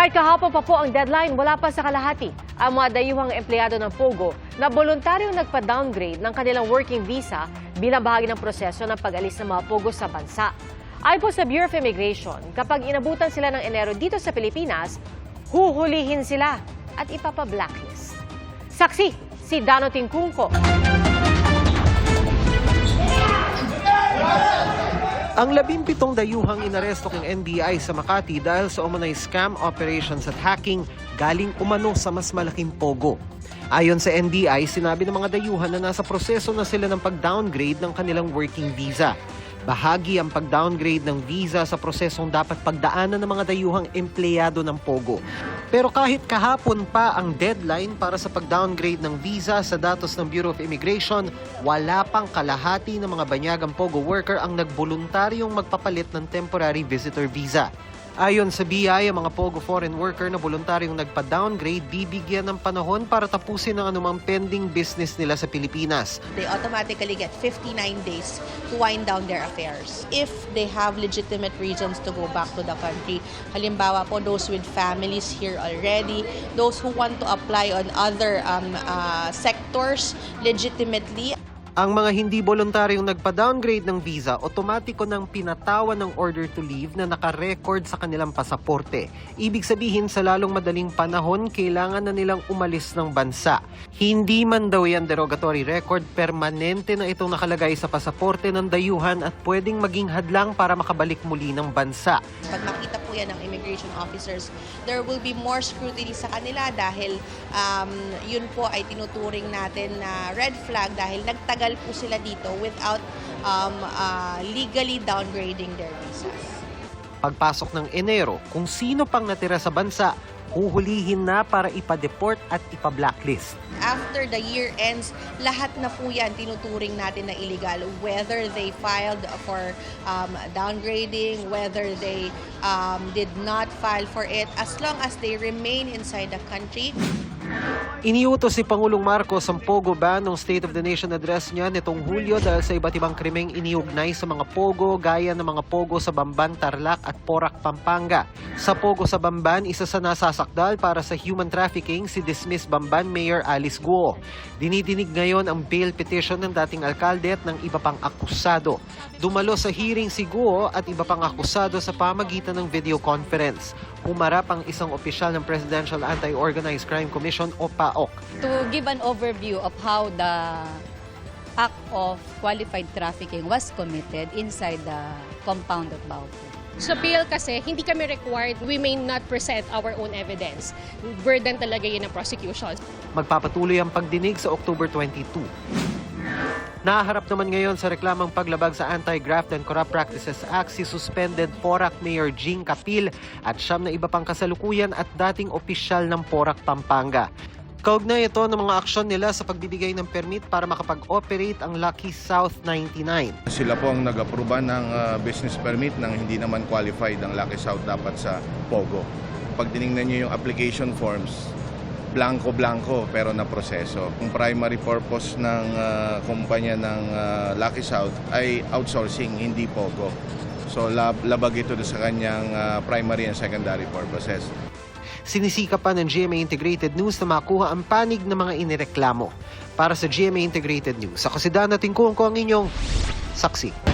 Kahit kahapon pa po ang deadline, wala pa sa kalahati ang mga dayuhang empleyado ng POGO na voluntaryong nagpa-downgrade ng kanilang working visa bilang bahagi ng proseso ng pag-alis ng mga POGO sa bansa. Ayon po sa Bureau of Immigration, kapag inabutan sila ng Enero dito sa Pilipinas, huhulihin sila at ipapa-blacklist. Saksi, si Dano Tingkungko. Ang 17 dayuhang inaresto ng NBI sa Makati dahil sa umunay scam operations at hacking galing umano sa mas malaking POGO. Ayon sa NBI, sinabi ng mga dayuhan na nasa proseso na sila ng pag-downgrade ng kanilang working visa. Bahagi ang pag-downgrade ng visa sa prosesong dapat pagdaanan ng mga dayuhang empleyado ng POGO. Pero kahit kahapon pa ang deadline para sa pag-downgrade ng visa sa datos ng Bureau of Immigration, wala pang kalahati ng mga banyagang POGO worker ang nagboluntaryong magpapalit ng temporary visitor visa. Ayon sa BI, ang mga POGO foreign worker na voluntaryong nagpa-downgrade bibigyan ng panahon para tapusin ang anumang pending business nila sa Pilipinas. They automatically get 59 days to wind down their affairs. If they have legitimate reasons to go back to the country, halimbawa po those with families here already, those who want to apply on other sectors legitimately. Ang mga hindi voluntaryong nagpa-downgrade ng visa, otomatiko nang pinatawan ng order to leave na naka-record sa kanilang pasaporte. Ibig sabihin, sa lalong madaling panahon, kailangan na nilang umalis ng bansa. Hindi man daw yan derogatory record, permanente na itong nakalagay sa pasaporte ng dayuhan at pwedeng maging hadlang para makabalik muli ng bansa. Pag makita po yan ng immigration officers, there will be more scrutiny sa kanila dahil yun po ay tinuturing natin na red flag dahil nagtagal po sila dito without legally downgrading their visas. Pagpasok ng Enero, kung sino pang natira sa bansa, huhulihin na para ipa-deport at ipa-blacklist. After the year ends, lahat na po yan tinuturing natin na illegal. Whether they filed for downgrading, whether they did not file for it, as long as they remain inside the country. Iniutos si Pangulong Marcos ang POGO ban ng State of the Nation address niya nitong Hulyo dahil sa iba't ibang krimeng iniugnay sa mga POGO gaya ng mga POGO sa Bamban, Tarlac at Porac, Pampanga. Sa POGO sa Bamban, isa sa nasasakdal para sa human trafficking si dismissed Bamban Mayor Alice Guo. Dinidinig ngayon ang bail petition ng dating alkalde at ng iba pang akusado. Dumalo sa hearing si Guo at iba pang akusado sa pamagitan ng video conference. Humarap ang isang opisyal ng Presidential Anti-Organized Crime Commission o PAOK. To give an overview of how the act of qualified trafficking was committed inside the compound of Baupo. Sa PL kasi, hindi kami required, we may not present our own evidence. Burden talaga yun ng prosecution. Magpapatuloy ang pagdinig sa October 22. Naharap naman ngayon sa reklamang paglabag sa Anti-Graft and Corrupt Practices Act si suspended Porac Mayor Jing Capil at siyam na iba pang kasalukuyan at dating opisyal ng Porac, Pampanga. Kaugnay ito ng mga aksyon nila sa pagbibigay ng permit para makapag-operate ang Lucky South 99. Sila po ang nag-aproba ng business permit nang hindi naman qualified ang Lucky South dapat sa POGO. Pag tinignan nyo yung application forms, blanco-blanco pero na proseso. Ang primary purpose ng kumpanya ng Lucky South ay outsourcing, hindi POGO. So labag ito sa kanyang primary and secondary purposes. Sinisika pa ng GMA Integrated News na makuha ang panig ng mga inireklamo. Para sa GMA Integrated News, ako si Dano Tingkungko, ang inyong saksi.